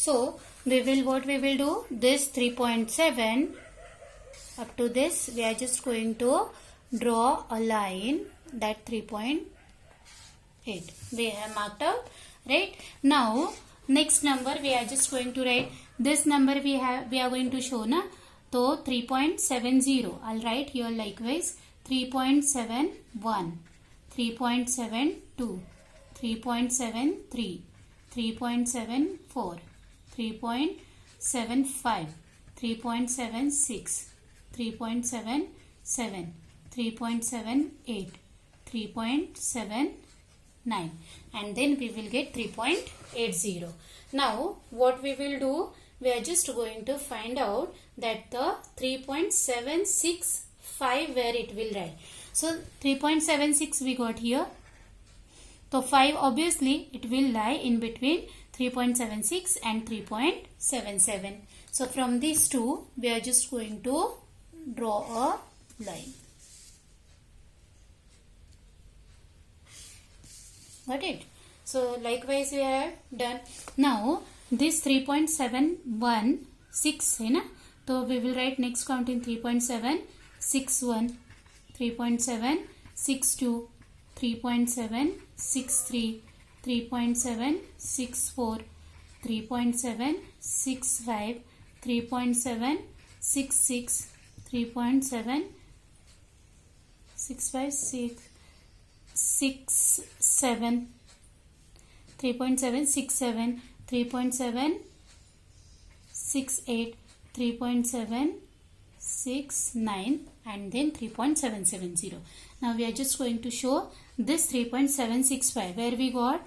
So what we will do, this 3.7 up to this we are just going to draw a line, that 3.8 we have marked out, right? Now next number we are just going to write this number, we are going to show na, so 3.70 I'll write here likewise 3.71, 3.72, 3.73, 3.74, 3.75, 3.76, 3.77, 3.78, 3.79, and then we will get 3.80. Now what we will do, we are just going to find out that the 3.765 where it will write. So 3.76 we got here. So 5 obviously it will lie in between 3.76 and 3.77. So from these two we are just going to draw a line. Got it? So likewise we have done. Now this 3.716 है ना, तो we will write next count in 3.761, 3.762, 3.763, 3.764, 3.765, 3.766, 3.765, 3.767, 3.767, 3.768, 3.769, and then 3.770. Now we are just going to show this 3.765 where we got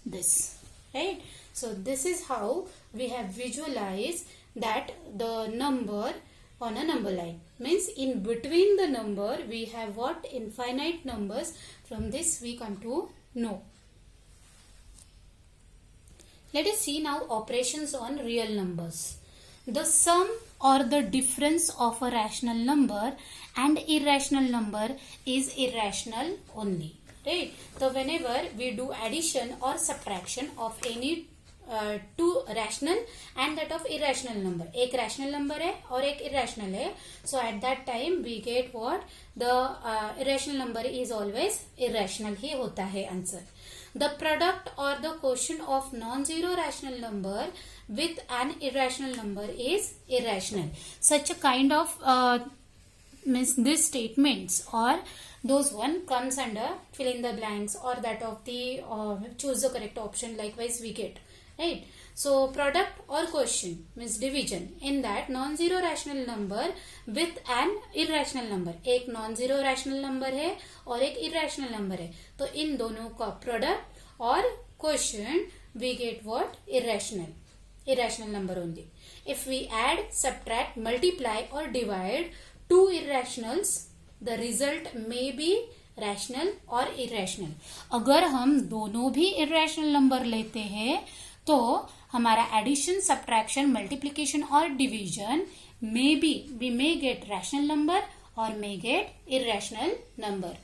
this, right? So this is how we have visualized that the number on a number line. Means in between the number we have what? Infinite numbers. From this we come to know. Let us see now operations on real numbers. The sum or the difference of a rational number and irrational number is irrational only, right? So whenever we do addition or subtraction of any two rational and that of irrational number, एक rational number है और एक irrational है, so at that time we get what? The irrational number is always irrational ही होता है answer. The product or the quotient of non-zero rational number with an irrational number is irrational. Such a kind of means these statements or those one comes under fill in the blanks or that of the choose the correct option, likewise we get, right? So product or quotient means division, in that non-zero rational number with an irrational number, एक non-zero rational number है और एक irrational number है, तो इन दोनों का product और quotient we get what? Irrational number only. If we add, subtract, multiply or divide two irrationals, the result may be rational or irrational. अगर हम दोनों भी irrational number लेते हैं तो हमारा addition, subtraction, multiplication और division may be, we may get rational number or may get irrational number.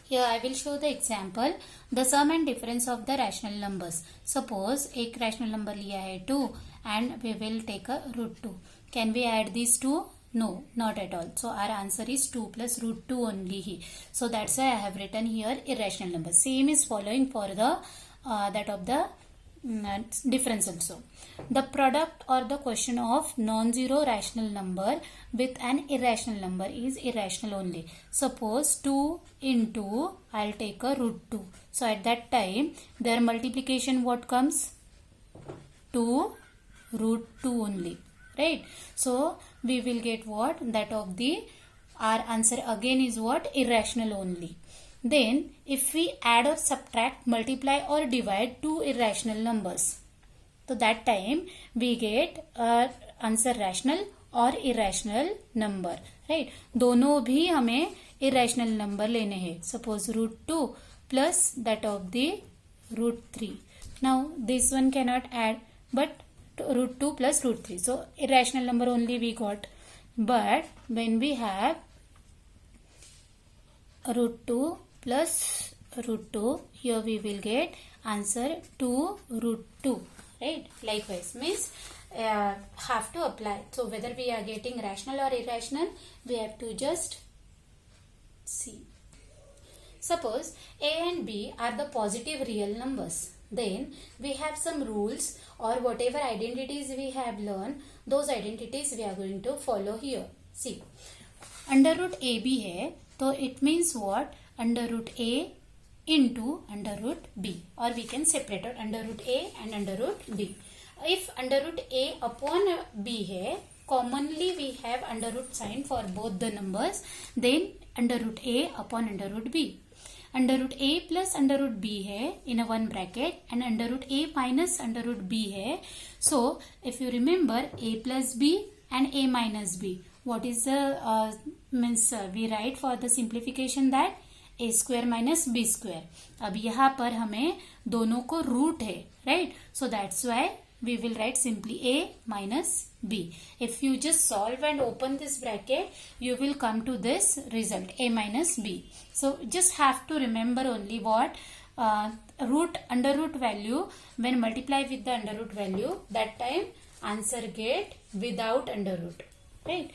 Here I will show the example, the sum and difference of the rational numbers. Suppose एक rational number लिया है 2 and we will take a root 2. Can we add these two? No, not at all. So our answer is 2 plus root 2 only he. So that's why I have written here irrational number. Same is following for the that of the difference also. The product or the quotient of non-zero rational number with an irrational number is irrational only. Suppose 2 into, I'll take a root 2. So at that time their multiplication what comes? 2 root 2 only, right? So we will get what? That of the, our answer again is what? Irrational only. Then if we add or subtract, multiply or divide two irrational numbers, so that time we get answer rational और irrational number, right? दोनों भी हमें irrational number लेने हैं. Suppose root 2 plus that of the root 3. Now this one cannot add, but root 2 plus root 3. So irrational number only we got. But when we have root 2 plus root 2, here we will get answer 2 root 2, right? Likewise means have to apply. So whether we are getting rational or irrational, we have to just see. Suppose a and b are the positive real numbers. Then we have some rules or whatever identities we have learned, those identities we are going to follow here. See, under root ab है, तो it means what? Under root a into under root b, or we can separate it under root a and under root b. If under root a upon b है, commonly we have under root sign for both the numbers, then under root a upon under root b. Under root a plus under root b है in a one bracket, and under root a minus under root b है. So if you remember a plus b and a minus b, what is the we write for the simplification that a square minus b square. अब यहाँ पर हमें दोनों को root है, right? So that's why we will write simply a minus b. If you just solve and open this bracket, you will come to this result, a minus b. So just have to remember only what root under root value, when multiply with the under root value, that time answer get without under root, right?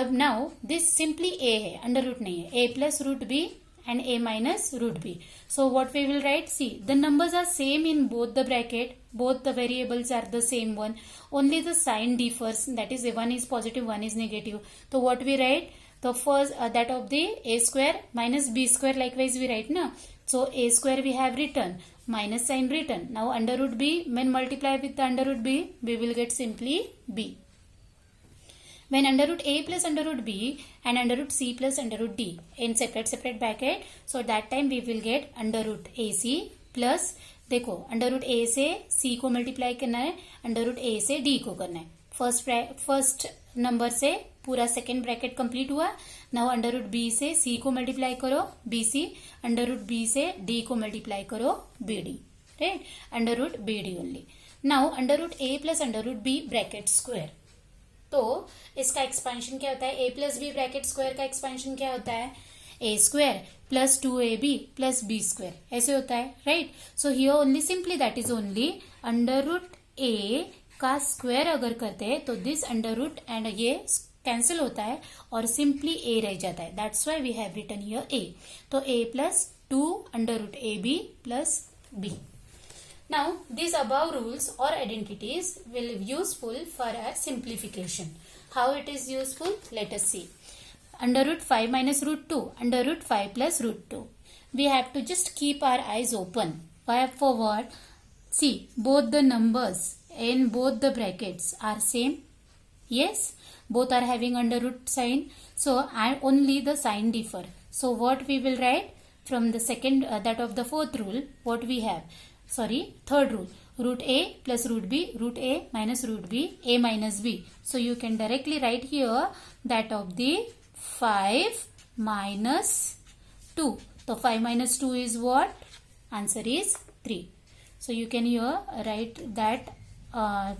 Now this simply a है, under root नहीं है, a plus root b and a minus root b. So what we will write? See, the numbers are same in both the bracket, both the variables are the same one, only the sign differs, that is one is positive, one is negative. So what we write? The first that of the a square minus b square, likewise we write na. So a square we have written, minus sign written. Now under root b, when multiply with the under root b, we will get simply b. When under root a plus under root b and under root c plus under root d in separate bracket, so that time we will get under root ac plus, देखो under root ए से c को multiply करना है, under root ए से d को करना है. First number से पूरा सेकेंड ब्रैकेट कंप्लीट हुआ. नाउ अंडर रूट b से c को मल्टीप्लाई करो bc, अंडर रूट b से d को मल्टीप्लाई करो bd, right? Under root bd only. Now under root a plus under root b bracket square. तो इसका expansion क्या होता है? a plus B bracket square का एक्सपेंशन क्या होता है? a square plus 2ab plus b square, ऐसे होता है, right? So here only simply that is only under root a का स्क्वायर अगर करते हैं तो दिस अंडर रूट एंड ये कैंसिल होता है और सिंपली a रह जाता है. That's why we have written here a. तो a plus 2 under root ab plus b. Now, these above rules or identities will be useful for our simplification. How it is useful? Let us see. Under root 5 minus root 2, under root 5 plus root 2. We have to just keep our eyes open. Why? For what? See, both the numbers in both the brackets are same. Yes, both are having under root sign. So, and only the sign differ. So, what we will write from the second, that of the fourth rule, what we have? Third rule, root a plus root b, root a minus root b, a minus b. So you can directly write here that of the 5 minus 2. So 5 minus 2 is what? Answer is 3. So you can here write that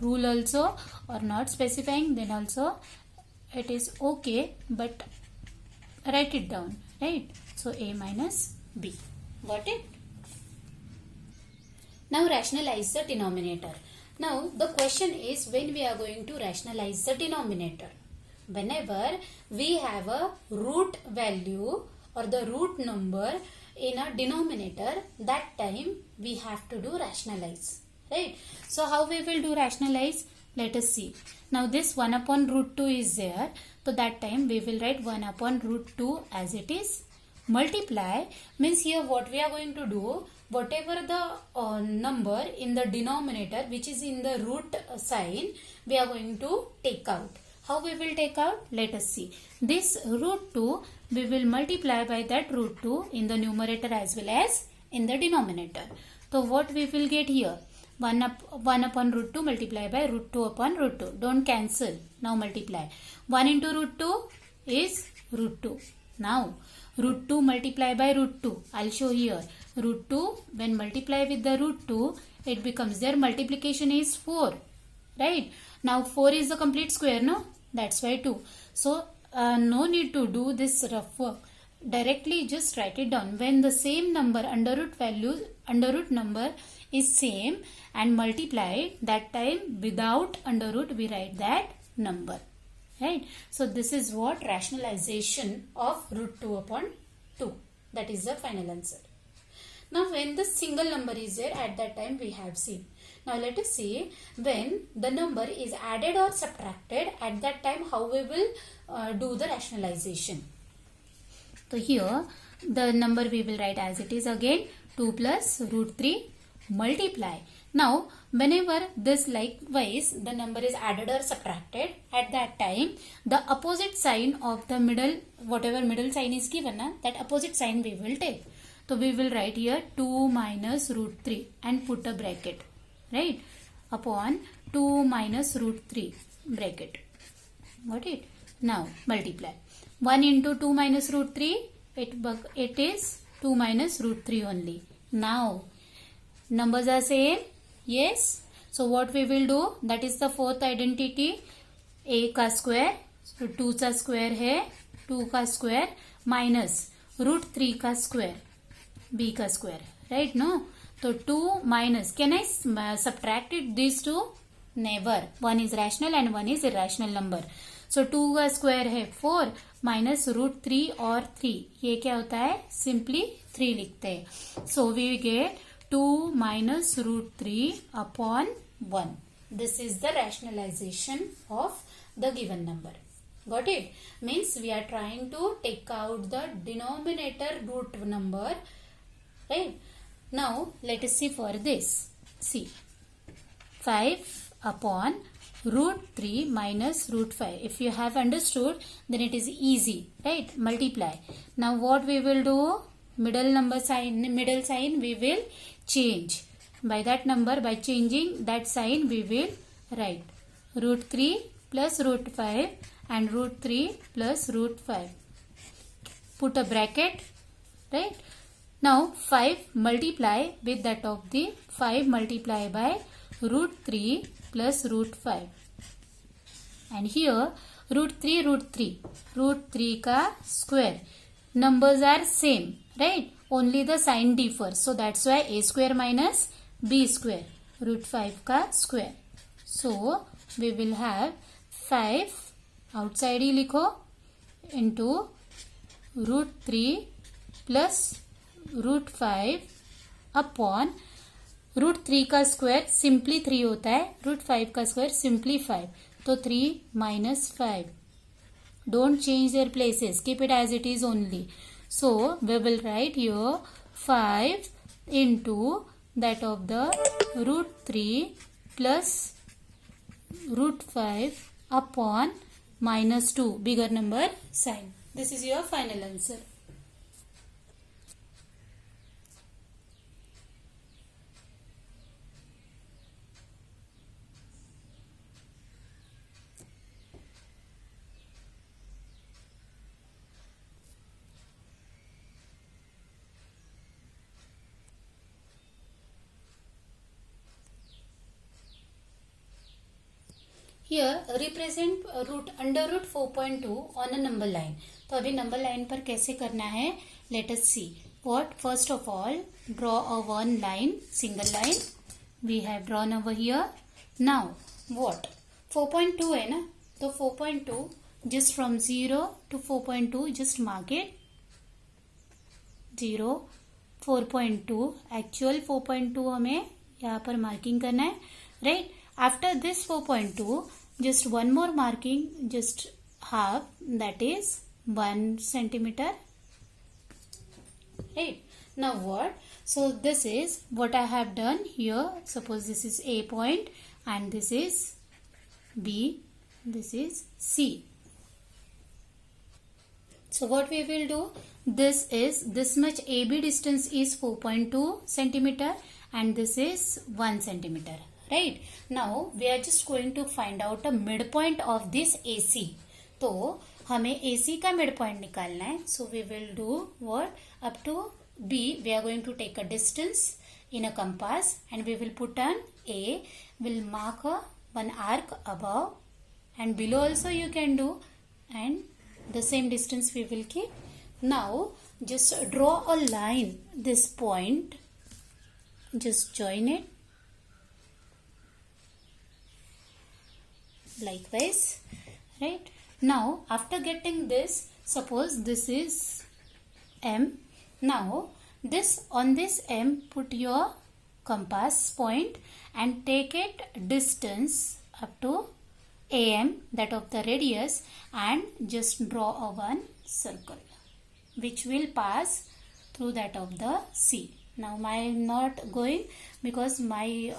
rule also, or not specifying, then also it is okay, but write it down, right? So a minus b. Got it? Now rationalize the denominator. Now the question is, when we are going to rationalize the denominator? Whenever we have a root value or the root number in a denominator, that time we have to do rationalize, right? So how we will do rationalize? Let us see. Now this 1 upon root 2 is there. So that time we will write 1 upon root 2 as it is. Multiply means here what we are going to do, whatever the number in the denominator which is in the root sign, we are going to take out. How we will take out? Let us see. This root 2 we will multiply by that root 2 in the numerator as well as in the denominator. So what we will get here? 1 upon root 2 multiply by root 2 upon root 2. Don't cancel. Now multiply. 1 into root 2 is root 2. Now root 2 multiply by root 2. I'll show here. Root 2, when multiply with the root 2, it becomes, their multiplication is 4. Right? Now 4 is the complete square, no? That's why 2. So no need to do this rough work. directly just write it down. When the same number under root number is same and multiplied, that time without under root we write that number. Right? So this is what rationalization of root 2 upon 2. That is the final answer. Now when the single number is there, at that time we have seen. Now let us see when the number is added or subtracted, at that time how we will do the rationalization. So here the number we will write as it is again, 2 plus root 3 multiply. Now whenever this likewise the number is added or subtracted, at that time the opposite sign of the middle, whatever middle sign is given, that opposite sign we will take. So we will write here 2 minus root 3 and put a bracket, right, upon 2 minus root 3 bracket. Got it? Now multiply. 1 into 2 minus root 3, it is 2 minus root 3 only. Now numbers are same. Yes. So what we will do, that is the fourth identity, a का square, so 2 का square है, 2 का square minus root 3 का square, b का square, right? No. So 2 minus, can I subtract it these two? Never. One is rational and one is irrational number. So 2 का square है 4 minus root 3 और 3, ये क्या होता है? Simply 3 लिखते हैं. So we get 2 minus root 3 upon 1. This is the rationalization of the given number. Got it? Means we are trying to take out the denominator root number. Right? Now let us see for this. See, 5 upon root 3 minus root 5. If you have understood, then it is easy. Right? Multiply. Now what we will do? Middle sign we will change. By that number, by changing that sign, we will write root 3 plus root 5 and root 3 plus root 5. Put a bracket, right? Now 5 multiply with that of the 5 multiply by root 3 plus root 5. And here root 3 ka square. Numbers are same, right? Only the sign differs. So that's why a square minus b square, root 5 ka square. So we will have 5 outside ही लिखो into root 3 plus root 5 upon root 3 का square simply 3 होता है, root 5 का square simply 5. तो 3 minus 5. Don't change their places. Keep it as it is only. So we will write here 5 into that of the root 3 plus root 5 upon minus 2, bigger number sign. This is your final answer. Here represent under root 4.2 on a number line. तो अभी number line पर कैसे करना है? Let us see. What? First of all, draw a one line, single line. We have drawn over here. Now what? 4.2 है ना? तो 4.2 just from 0 to 4.2 just mark it. 0, 4.2. Actual 4.2 हमें यहाँ पर marking करना है, right? After this 4.2, just one more marking, just half, that is 1 centimeter. Right? Now what? So this is what I have done here. Suppose this is A point and this is B, this is C. So what we will do? This much AB distance is 4.2 centimeter and this is 1 centimeter. Right? Now we are just going to find out a midpoint of this AC. तो हमें AC का midpoint निकालना है. So we will do what? Up to B we are going to take a distance in a compass and we will put on A. We'll mark one arc above and below also you can do, and the same distance we will keep. Now just draw a line, this point, just join it. Likewise, right? Now after getting this, suppose this is M. Now this, on this M, put your compass point and take it distance up to AM, that of the radius, and just draw a one circle which will pass through that of the C. Now I am not going because my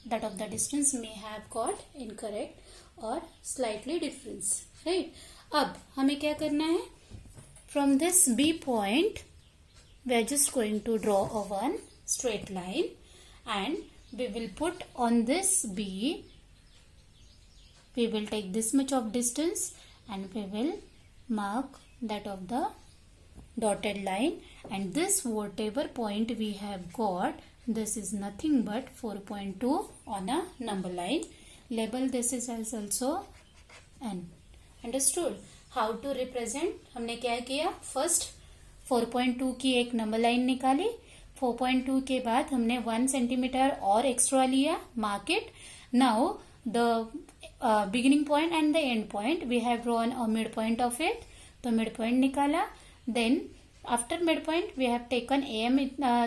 that of the distance may have got incorrect और slightly difference, right? अब हमें क्या करना है? From this B point, we are just going to draw a one straight line, and we will put on this B, we will take this much of distance and we will mark that of the dotted line, and this whatever point we have got, this is nothing but 4.2 on a number line. Label this is as also N. Understood? How to represent? हमने क्या किया? First 4.2 की एक number line निकाली. 4.2 के बाद हमने 1 centimetre और एक्स्ट्रा लिया. Mark it. Now the beginning point and the end point, we have drawn a midpoint of it. तो midpoint निकाला. Then after midpoint we have taken AM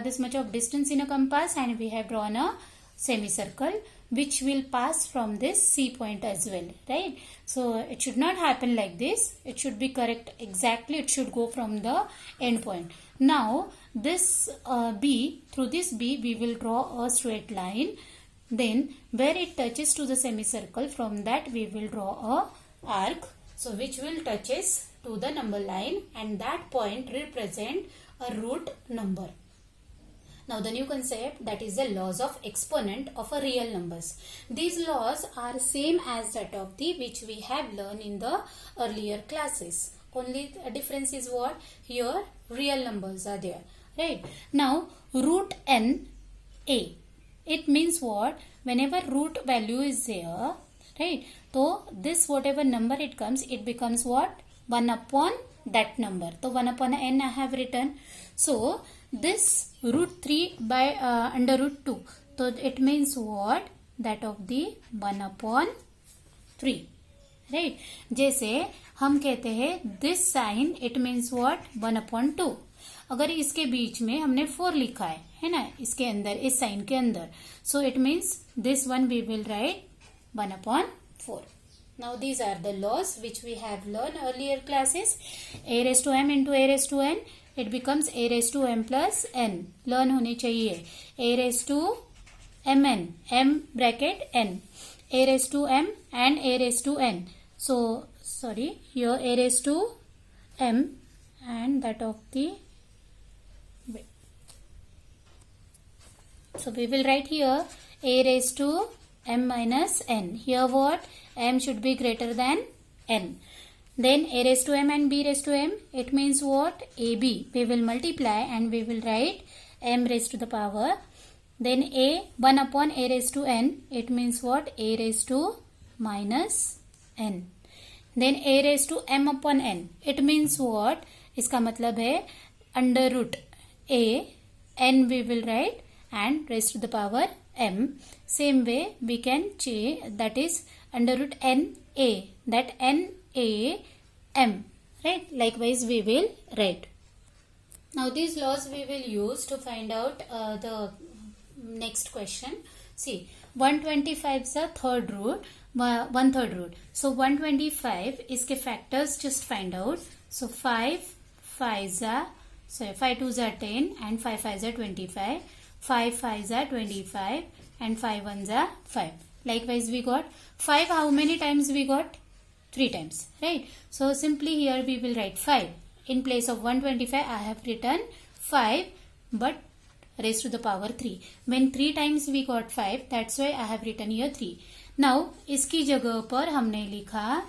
this much of distance in a compass, and we have drawn a semicircle which will pass from this C point as well, right? So it should not happen like this. It should be correct exactly. It should go from the end point. Now this B, through this B we will draw a straight line. Then where it touches to the semicircle, from that we will draw a arc, so which will touches to the number line, and that point represent a root number. Now the new concept, that is the laws of exponent of a real numbers. These laws are same as that of the which we have learned in the earlier classes. Only difference is what? Here real numbers are there, right? Now root n a, it means what? Whenever root value is there, right? So this whatever number it comes, it becomes what? 1 upon that number. So 1 upon n I have written. So this root 3 by under root 2. So it means what? That of the 1 upon 3. Right? जैसे हम कहते हैं this sign, it means what? 1 upon 2. अगर इसके बीच में हमने 4 लिखा है ना, इसके अंदर, इस साइन के अंदर, so it means this one we will write 1 upon 4. Now these are the laws which we have learned earlier classes. A raised to m into a raised to n, it becomes a raised to m plus n. Learn होने चाहिए. A raised to mn, m bracket n, a raised to m and a raised to n. So sorry, here a raised to m and that of the, so we will write here a raised to m minus n. Here what? M should be greater than n. Then a raised to m and b raised to m, it means what? AB. We will multiply and we will write m raised to the power. Then a 1 upon a raised to n, it means what? A raised to minus n. Then a raised to m upon n, it means what? इसका मतलब है under root a, n we will write and raised to the power m. Same way we can change, that is under root n a, that n a m, right? Likewise we will write. Now these laws we will use to find out the next question. See, 125 is the third root, 1/3 root. So 125 इसके factors just find out. So 5 5s are, so 5 2s are 10 and 5 5s are 25. 5 5s are 25 and 5 1s are 5. Likewise we got 5. How many times we got? 3 times, right? So simply here we will write 5. In place of 125 I have written 5 but raised to the power 3. When 3 times we got 5, that's why I have written here 3. Now इसकी जगह पर हमने लिखा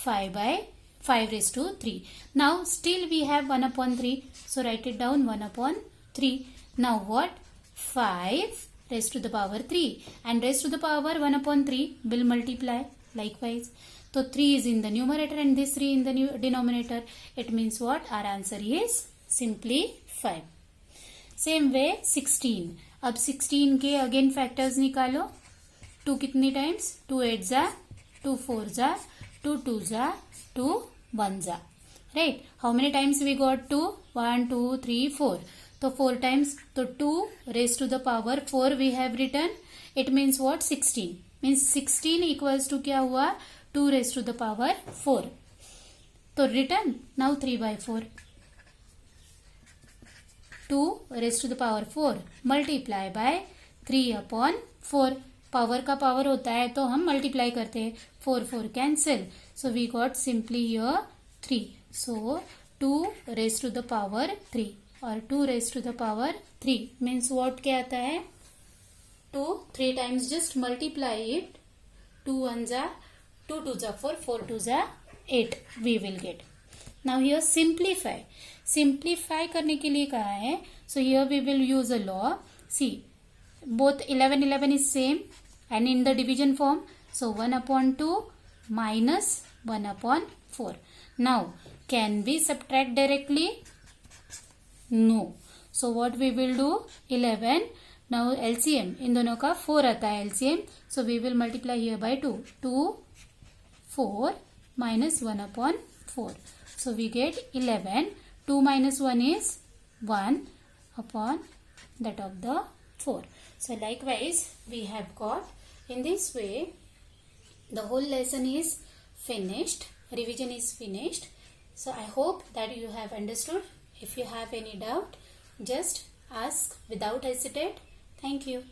5 raised to 3. Now still we have 1 upon 3. So write it down 1 upon 3. Now what? 5 raised to the power 3 and raised to the power 1 upon 3 will multiply likewise. So 3 is in the numerator and this 3 in the denominator. It means what? Our answer is simply 5. Same way 16. अब 16 के again factors निकालो. 2 कितनी times? 2 8 जा, 2 4 जा, 2 2 जा, 2 1 जा. Right? How many times we got 2? 1 2 3 4. तो 4 times. तो 2 raised to the power 4 we have written. It means what? 16. Means 16 equals to क्या हुआ? 2 raised to the power 4. तो written. Now 3 by 4. 2 raised to the power 4 multiply by 3 upon 4. Power का power होता है तो हम मल्टीप्लाई करते हैं. 4 4 cancel. So we got simply here 3. So 2 raised to the power 3 और 2 raised to the power 3 means what क्या आता है? 2 3 times just multiply it. 2 1 जा, 2 2 जा 4, 4 2 जा 8 we will get. Now here simplify. Simplify करने के लिए कहा है. So here we will use a law. See, both 11 11 is same and in the division form. So 1 upon 2 minus 1 upon 4. Now can we subtract directly? No. So what we will do? 11. Now LCM इन दोनों का 4 आता है LCM. So we will multiply here by 2. 2 4 minus 1 upon 4. So we get 11. 2 minus 1 is 1 upon that of the 4. So likewise we have got in this way the whole lesson is finished. Revision is finished. So I hope that you have understood. If you have any doubt, just ask without hesitate. Thank you.